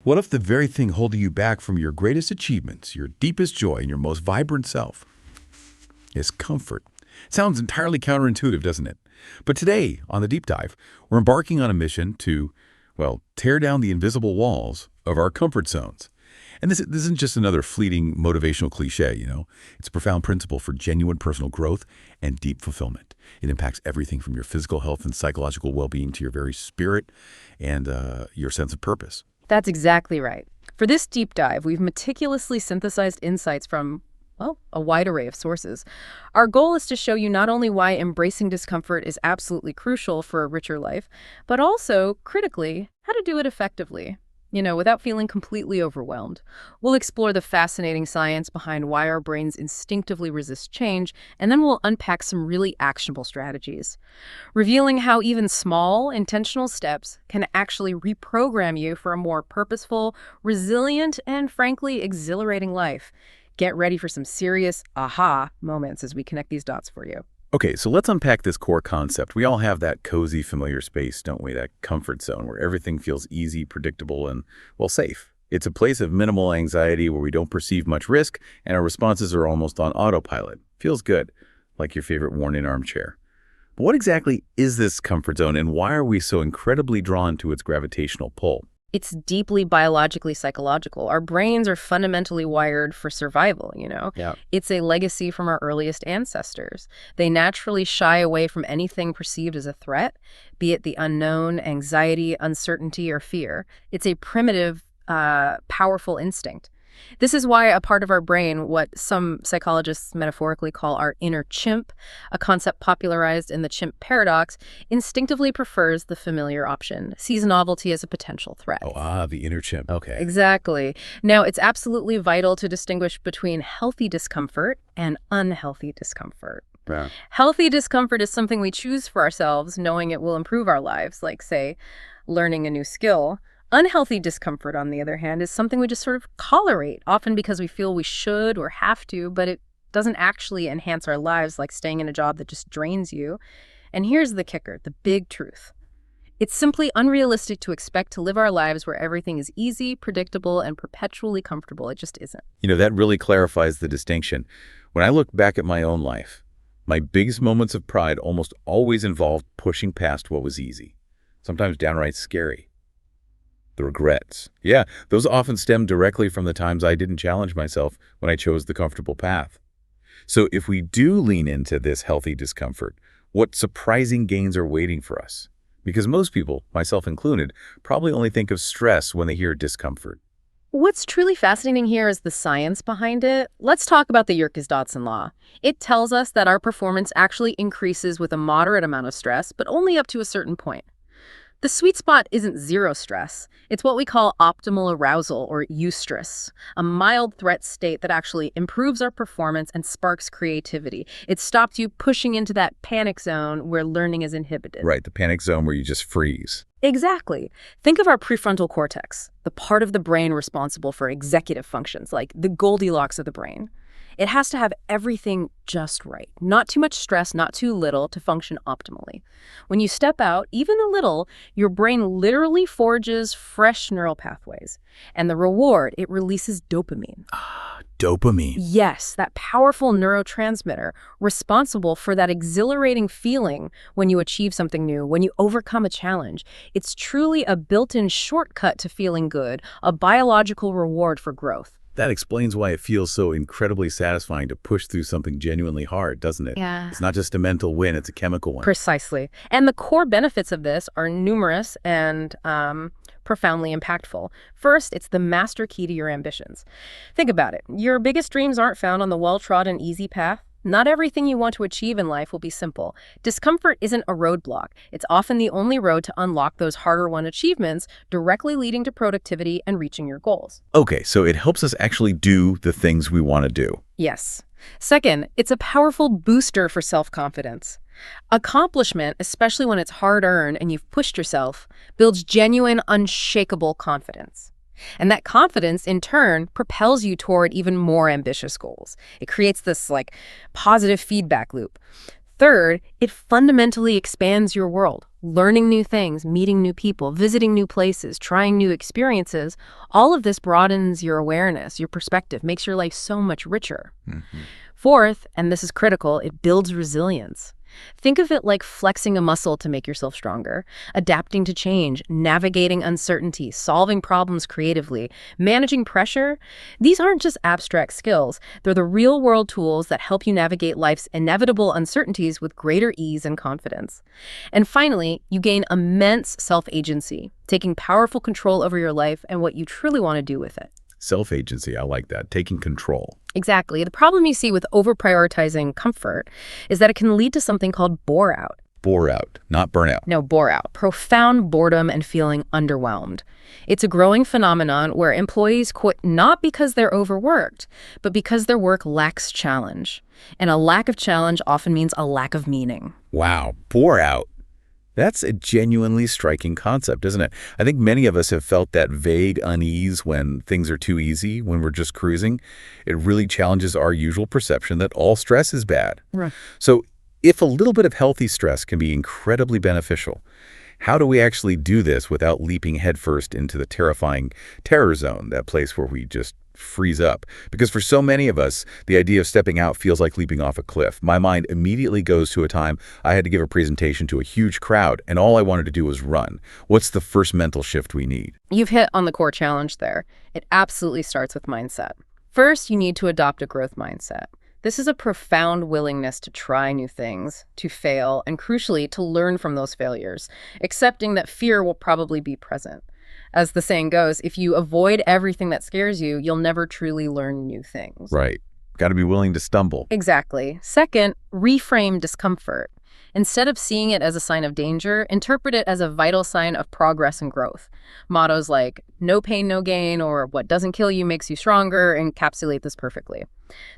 What if the very thing holding you back from your greatest achievements, your deepest joy, and your most vibrant self is comfort? Sounds entirely counterintuitive, doesn't it? But today, on the Deep Dive, we're embarking on a mission to, well, tear down the invisible walls of our comfort zones. And this isn't just another fleeting motivational cliche, It's a profound principle for genuine personal growth and deep fulfillment. It impacts everything from your physical health and psychological well-being to your very spirit and your sense of purpose. That's exactly right. For this deep dive, we've meticulously synthesized insights from, well, a wide array of sources. Our goal is to show you not only why embracing discomfort is absolutely crucial for a richer life, but also, critically, how to do it effectively, without feeling completely overwhelmed. We'll explore the fascinating science behind why our brains instinctively resist change, and then we'll unpack some really actionable strategies, revealing how even small, intentional steps can actually reprogram you for a more purposeful, resilient, and frankly, exhilarating life. Get ready for some serious aha moments as we connect these dots for you. Okay, so let's unpack this core concept. We all have that cozy, familiar space, don't we? That comfort zone where everything feels easy, predictable, and, well, safe. It's a place of minimal anxiety where we don't perceive much risk, and our responses are almost on autopilot. Feels good, like your favorite worn-in armchair. But what exactly is this comfort zone, and why are we so incredibly drawn to its gravitational pull? It's deeply biologically psychological. Our brains are fundamentally wired for survival, Yeah. It's a legacy from our earliest ancestors. They naturally shy away from anything perceived as a threat, be it the unknown, anxiety, uncertainty, or fear. It's a primitive, powerful instinct. This is why a part of our brain, what some psychologists metaphorically call our inner chimp, a concept popularized in the chimp paradox, instinctively prefers the familiar option, sees novelty as a potential threat. The inner chimp. Okay. Exactly. Now, it's absolutely vital to distinguish between healthy discomfort and unhealthy discomfort. Yeah. Healthy discomfort is something we choose for ourselves, knowing it will improve our lives, like, say, learning a new skill. Unhealthy discomfort, on the other hand, is something we just sort of tolerate, often because we feel we should or have to, but it doesn't actually enhance our lives, like staying in a job that just drains you. And here's the kicker, the big truth. It's simply unrealistic to expect to live our lives where everything is easy, predictable, and perpetually comfortable. It just isn't. That really clarifies the distinction. When I look back at my own life, my biggest moments of pride almost always involved pushing past what was easy, sometimes downright scary. The regrets. Yeah, those often stem directly from the times I didn't challenge myself when I chose the comfortable path. So if we do lean into this healthy discomfort, what surprising gains are waiting for us? Because most people, myself included, probably only think of stress when they hear discomfort. What's truly fascinating here is the science behind it. Let's talk about the Yerkes-Dodson law. It tells us that our performance actually increases with a moderate amount of stress, but only up to a certain point. The sweet spot isn't zero stress. It's what we call optimal arousal, or eustress, a mild threat state that actually improves our performance and sparks creativity. It stops you pushing into that panic zone where learning is inhibited. Right, the panic zone where you just freeze. Exactly. Think of our prefrontal cortex, the part of the brain responsible for executive functions, like the Goldilocks of the brain. It has to have everything just right. Not too much stress, not too little to function optimally. When you step out, even a little, your brain literally forges fresh neural pathways. And the reward, it releases dopamine. Dopamine. Yes, that powerful neurotransmitter responsible for that exhilarating feeling when you achieve something new, when you overcome a challenge. It's truly a built-in shortcut to feeling good, a biological reward for growth. That explains why it feels so incredibly satisfying to push through something genuinely hard, doesn't it? Yeah. It's not just a mental win, it's a chemical one. Precisely. And the core benefits of this are numerous and profoundly impactful. First, it's the master key to your ambitions. Think about it. Your biggest dreams aren't found on the well-trodden, easy path. Not everything you want to achieve in life will be simple. Discomfort isn't a roadblock. It's often the only road to unlock those harder-won achievements, directly leading to productivity and reaching your goals. Okay, so it helps us actually do the things we want to do. Yes. Second, it's a powerful booster for self-confidence. Accomplishment, especially when it's hard-earned and you've pushed yourself, builds genuine, unshakable confidence. And that confidence, in turn, propels you toward even more ambitious goals. It creates this, positive feedback loop. Third, it fundamentally expands your world. Learning new things, meeting new people, visiting new places, trying new experiences, all of this broadens your awareness, your perspective, makes your life so much richer. Mhm. Fourth, and this is critical, it builds resilience. Think of it like flexing a muscle to make yourself stronger, adapting to change, navigating uncertainty, solving problems creatively, managing pressure. These aren't just abstract skills. They're the real-world tools that help you navigate life's inevitable uncertainties with greater ease and confidence. And finally, you gain immense self-agency, taking powerful control over your life and what you truly want to do with it. Self-agency, I like that. Taking control. Exactly. The problem you see with over-prioritizing comfort is that it can lead to something called bore-out. Bore out, not burnout. No, bore-out. Profound boredom and feeling underwhelmed. It's a growing phenomenon where employees quit not because they're overworked, but because their work lacks challenge. And a lack of challenge often means a lack of meaning. Wow, bore out. That's a genuinely striking concept, isn't it? I think many of us have felt that vague unease when things are too easy, when we're just cruising. It really challenges our usual perception that all stress is bad. Right. So if a little bit of healthy stress can be incredibly beneficial, how do we actually do this without leaping headfirst into the terrifying terror zone, that place where we just freeze up? Because for so many of us, the idea of stepping out feels like leaping off a cliff. My mind immediately goes to a time I had to give a presentation to a huge crowd, and all I wanted to do was run. What's the first mental shift we need? You've hit on the core challenge there. It absolutely starts with mindset. First, you need to adopt a growth mindset. This is a profound willingness to try new things, to fail, and crucially, to learn from those failures, accepting that fear will probably be present. As the saying goes, if you avoid everything that scares you, you'll never truly learn new things. Right. Got to be willing to stumble. Exactly. Second, reframe discomfort. Instead of seeing it as a sign of danger, interpret it as a vital sign of progress and growth. Mottos like, no pain, no gain, or what doesn't kill you makes you stronger encapsulate this perfectly.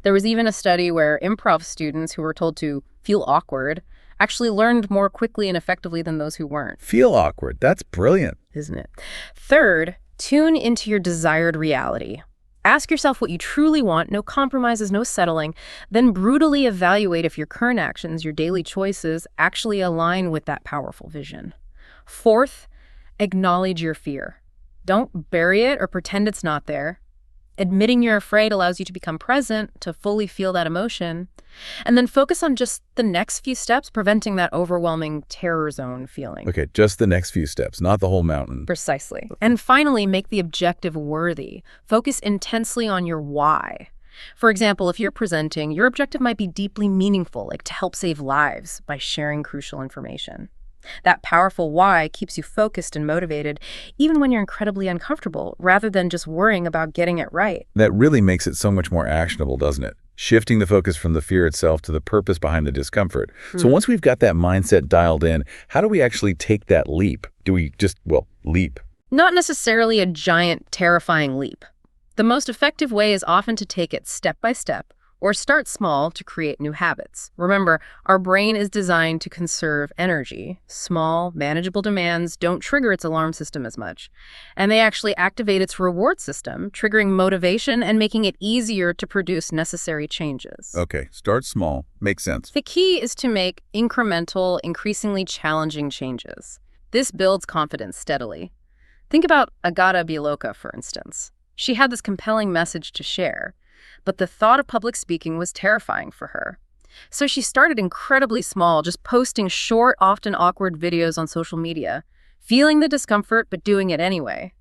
There was even a study where improv students who were told to feel awkward actually learned more quickly and effectively than those who weren't. Feel awkward. That's brilliant. Isn't it? Third, tune into your desired reality. Ask yourself what you truly want, no compromises, no settling, then brutally evaluate if your current actions, your daily choices, actually align with that powerful vision. Fourth, acknowledge your fear. Don't bury it or pretend it's not there. Admitting you're afraid allows you to become present, to fully feel that emotion, and then focus on just the next few steps, preventing that overwhelming terror zone feeling. Okay, just the next few steps, not the whole mountain. Precisely. And finally, make the objective worthy. Focus intensely on your why. For example, if you're presenting, your objective might be deeply meaningful, like to help save lives by sharing crucial information. That powerful why keeps you focused and motivated, even when you're incredibly uncomfortable, rather than just worrying about getting it right. That really makes it so much more actionable, doesn't it? Shifting the focus from the fear itself to the purpose behind the discomfort. So once we've got that mindset dialed in, how do we actually take that leap? Do we just, leap? Not necessarily a giant, terrifying leap. The most effective way is often to take it step by step, or start small to create new habits. Remember, our brain is designed to conserve energy. Small, manageable demands don't trigger its alarm system as much. And they actually activate its reward system, triggering motivation and making it easier to produce necessary changes. Okay, start small. Makes sense. The key is to make incremental, increasingly challenging changes. This builds confidence steadily. Think about Agata Biloka, for instance. She had this compelling message to share, but the thought of public speaking was terrifying for her. So she started incredibly small, just posting short, often awkward videos on social media, feeling the discomfort but doing it anyway.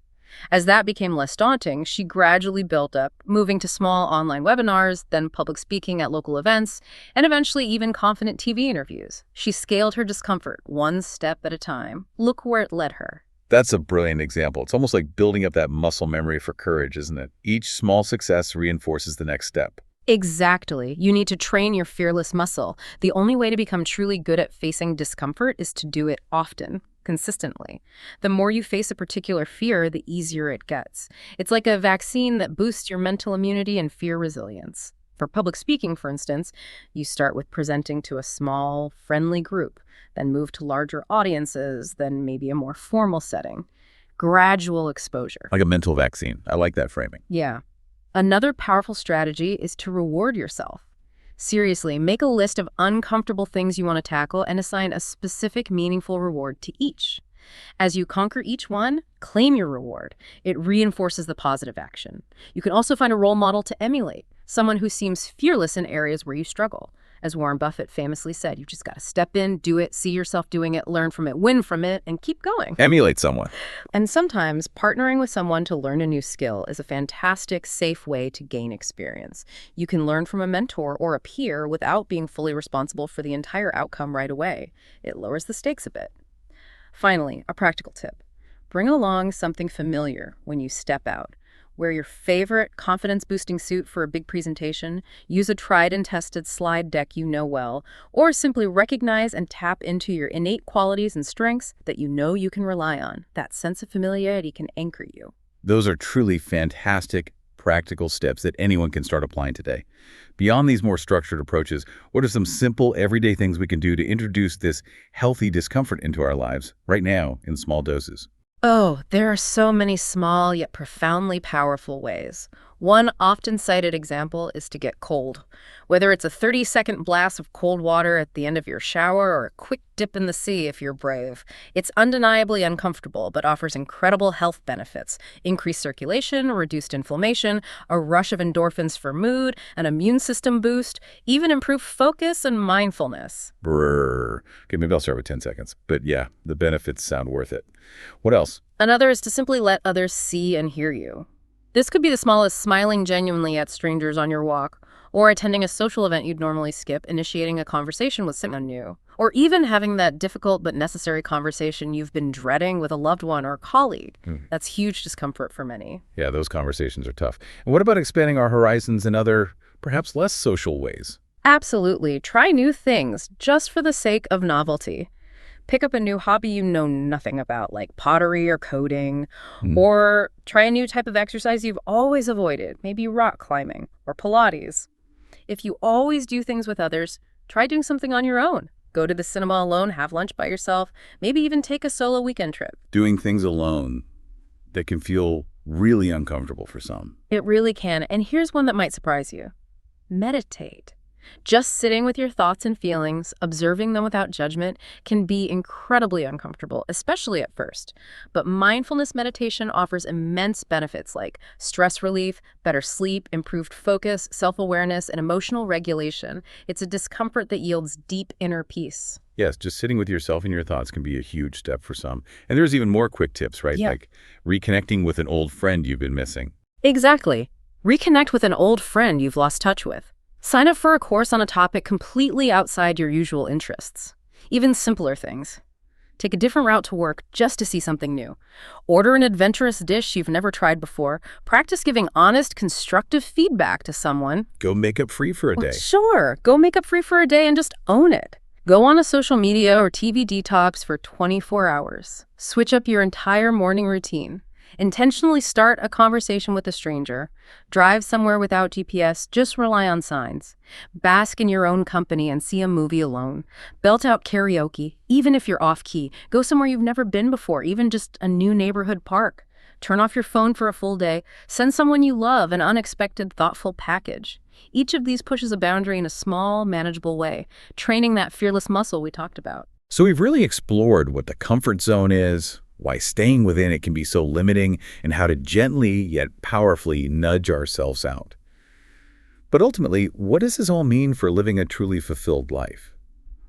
As that became less daunting, she gradually built up, moving to small online webinars, then public speaking at local events, and eventually even confident TV interviews. She scaled her discomfort one step at a time. Look where it led her. That's a brilliant example. It's almost like building up that muscle memory for courage, isn't it? Each small success reinforces the next step. Exactly. You need to train your fearless muscle. The only way to become truly good at facing discomfort is to do it often, consistently. The more you face a particular fear, the easier it gets. It's like a vaccine that boosts your mental immunity and fear resilience. For public speaking, for instance, you start with presenting to a small, friendly group, then move to larger audiences, then maybe a more formal setting. Gradual exposure. Like a mental vaccine. I like that framing. Yeah. Another powerful strategy is to reward yourself. Seriously, make a list of uncomfortable things you want to tackle and assign a specific, meaningful reward to each. As you conquer each one, claim your reward. It reinforces the positive action. You can also find a role model to emulate, someone who seems fearless in areas where you struggle. As Warren Buffett famously said, you've just got to step in, do it, see yourself doing it, learn from it, win from it, and keep going. Emulate someone. And sometimes partnering with someone to learn a new skill is a fantastic, safe way to gain experience. You can learn from a mentor or a peer without being fully responsible for the entire outcome right away. It lowers the stakes a bit. Finally, a practical tip. Bring along something familiar when you step out. Wear your favorite confidence-boosting suit for a big presentation, use a tried and tested slide deck you know well, or simply recognize and tap into your innate qualities and strengths that you know you can rely on. That sense of familiarity can anchor you. Those are truly fantastic, practical steps that anyone can start applying today. Beyond these more structured approaches, what are some simple, everyday things we can do to introduce this healthy discomfort into our lives right now in small doses? Oh, there are so many small yet profoundly powerful ways. One often cited example is to get cold. Whether it's a 30-second blast of cold water at the end of your shower or a quick dip in the sea if you're brave, it's undeniably uncomfortable but offers incredible health benefits. Increased circulation, reduced inflammation, a rush of endorphins for mood, an immune system boost, even improved focus and mindfulness. Brrr. Okay, maybe I'll start with 10 seconds. But yeah, the benefits sound worth it. What else? Another is to simply let others see and hear you. This could be the smallest smiling genuinely at strangers on your walk, or attending a social event you'd normally skip, initiating a conversation with someone new, or even having that difficult but necessary conversation you've been dreading with a loved one or a colleague. That's huge discomfort for many. Yeah, those conversations are tough. And what about expanding our horizons in other, perhaps less social ways? Absolutely. Try new things just for the sake of novelty. Pick up a new hobby you know nothing about, like pottery or coding, or try a new type of exercise you've always avoided, maybe rock climbing or Pilates. If you always do things with others, try doing something on your own. Go to the cinema alone, have lunch by yourself, maybe even take a solo weekend trip. Doing things alone that can feel really uncomfortable for some. It really can. And here's one that might surprise you. Meditate. Just sitting with your thoughts and feelings, observing them without judgment, can be incredibly uncomfortable, especially at first. But mindfulness meditation offers immense benefits like stress relief, better sleep, improved focus, self-awareness, and emotional regulation. It's a discomfort that yields deep inner peace. Yes, just sitting with yourself and your thoughts can be a huge step for some. And there's even more quick tips, right? Yeah. Like reconnecting with an old friend you've been missing. Exactly. Reconnect with an old friend you've lost touch with. Sign up for a course on a topic completely outside your usual interests. Even simpler things. Take a different route to work just to see something new. Order an adventurous dish you've never tried before. Practice giving honest, constructive feedback to someone. Go makeup free for a day. Sure, go makeup free for a day and just own it. Go on a social media or TV detox for 24 hours. Switch up your entire morning routine. Intentionally start a conversation with a stranger. Drive somewhere without GPS, just rely on signs. Bask in your own company and see a movie alone. Belt out karaoke, even if you're off-key. Go somewhere you've never been before, even just a new neighborhood park. Turn off your phone for a full day. Send someone you love an unexpected, thoughtful package. Each of these pushes a boundary in a small, manageable way, training that fearless muscle we talked about. So we've really explored what the comfort zone is, why staying within it can be so limiting, and how to gently yet powerfully nudge ourselves out. But ultimately, what does this all mean for living a truly fulfilled life?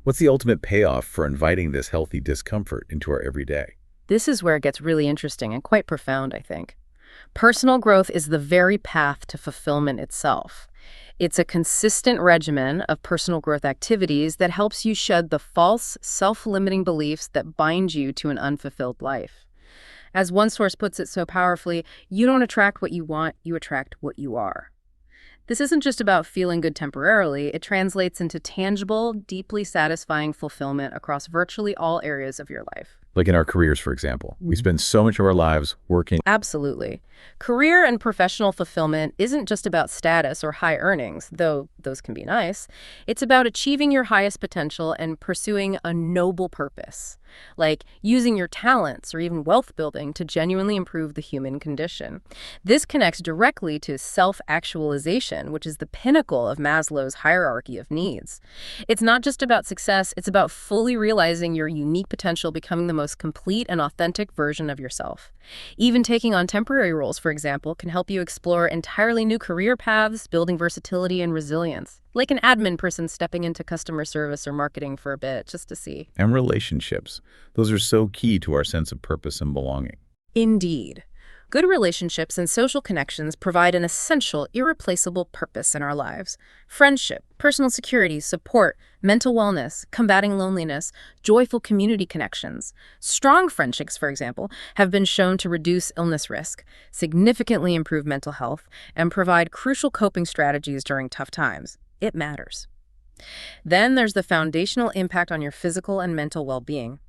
What's the ultimate payoff for inviting this healthy discomfort into our everyday? This is where it gets really interesting and quite profound, I think. Personal growth is the very path to fulfillment itself. It's a consistent regimen of personal growth activities that helps you shed the false, self-limiting beliefs that bind you to an unfulfilled life. As one source puts it so powerfully, you don't attract what you want, you attract what you are. This isn't just about feeling good temporarily, it translates into tangible, deeply satisfying fulfillment across virtually all areas of your life. Like in our careers, for example. We spend so much of our lives working. Absolutely. Career and professional fulfillment isn't just about status or high earnings, though those can be nice. It's about achieving your highest potential and pursuing a noble purpose, like using your talents or even wealth building to genuinely improve the human condition. This connects directly to self-actualization, which is the pinnacle of Maslow's hierarchy of needs. It's not just about success, it's about fully realizing your unique potential, becoming the most complete and authentic version of yourself. Even taking on temporary roles, for example, can help you explore entirely new career paths, building versatility and resilience. Like an admin person stepping into customer service or marketing for a bit, just to see. And relationships. Those are so key to our sense of purpose and belonging. Indeed. Good relationships and social connections provide an essential, irreplaceable purpose in our lives. Friendship, personal security, support, mental wellness, combating loneliness, joyful community connections. Strong friendships, for example, have been shown to reduce illness risk, significantly improve mental health, and provide crucial coping strategies during tough times. It matters. Then there's the foundational impact on your physical and mental well-being.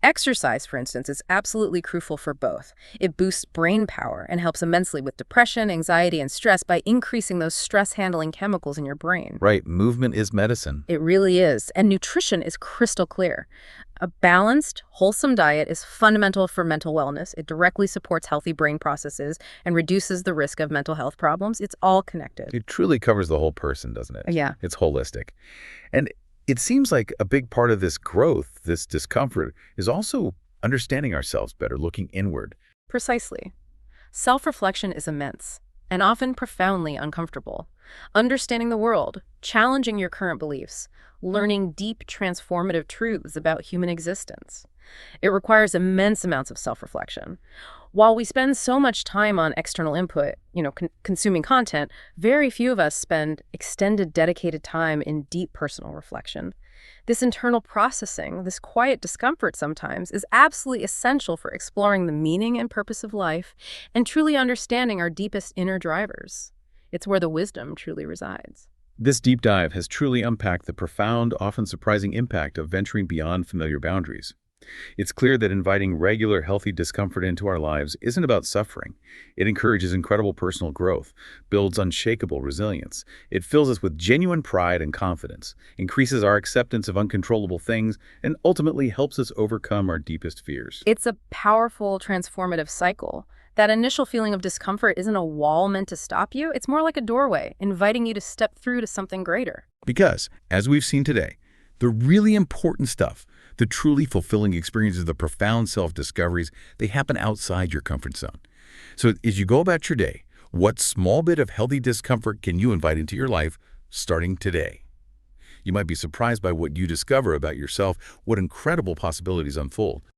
Exercise, for instance, is absolutely crucial for both. It boosts brain power and helps immensely with depression, anxiety, and stress by increasing those stress-handling chemicals in your brain. Right, movement is medicine. It really is. And nutrition is crystal clear. A balanced, wholesome diet is fundamental for mental wellness. It directly supports healthy brain processes and reduces the risk of mental health problems. It's all connected. It truly covers the whole person, doesn't it? Yeah. It's holistic. And it seems like a big part of this growth, this discomfort, is also understanding ourselves better, looking inward. Precisely. Self-reflection is immense and often profoundly uncomfortable. Understanding the world, challenging your current beliefs, learning deep, transformative truths about human existence. It requires immense amounts of self-reflection. While we spend so much time on external input, consuming content, very few of us spend extended, dedicated time in deep personal reflection. This internal processing, this quiet discomfort sometimes, is absolutely essential for exploring the meaning and purpose of life and truly understanding our deepest inner drivers. It's where the wisdom truly resides. This deep dive has truly unpacked the profound, often surprising impact of venturing beyond familiar boundaries. It's clear that inviting regular, healthy discomfort into our lives isn't about suffering. It encourages incredible personal growth, builds unshakable resilience. It fills us with genuine pride and confidence, increases our acceptance of uncontrollable things, and ultimately helps us overcome our deepest fears. It's a powerful, transformative cycle. That initial feeling of discomfort isn't a wall meant to stop you. It's more like a doorway, inviting you to step through to something greater. Because, as we've seen today, the really important stuff, the truly fulfilling experiences, the profound self-discoveries, they happen outside your comfort zone. So as you go about your day, what small bit of healthy discomfort can you invite into your life starting today? You might be surprised by what you discover about yourself, what incredible possibilities unfold.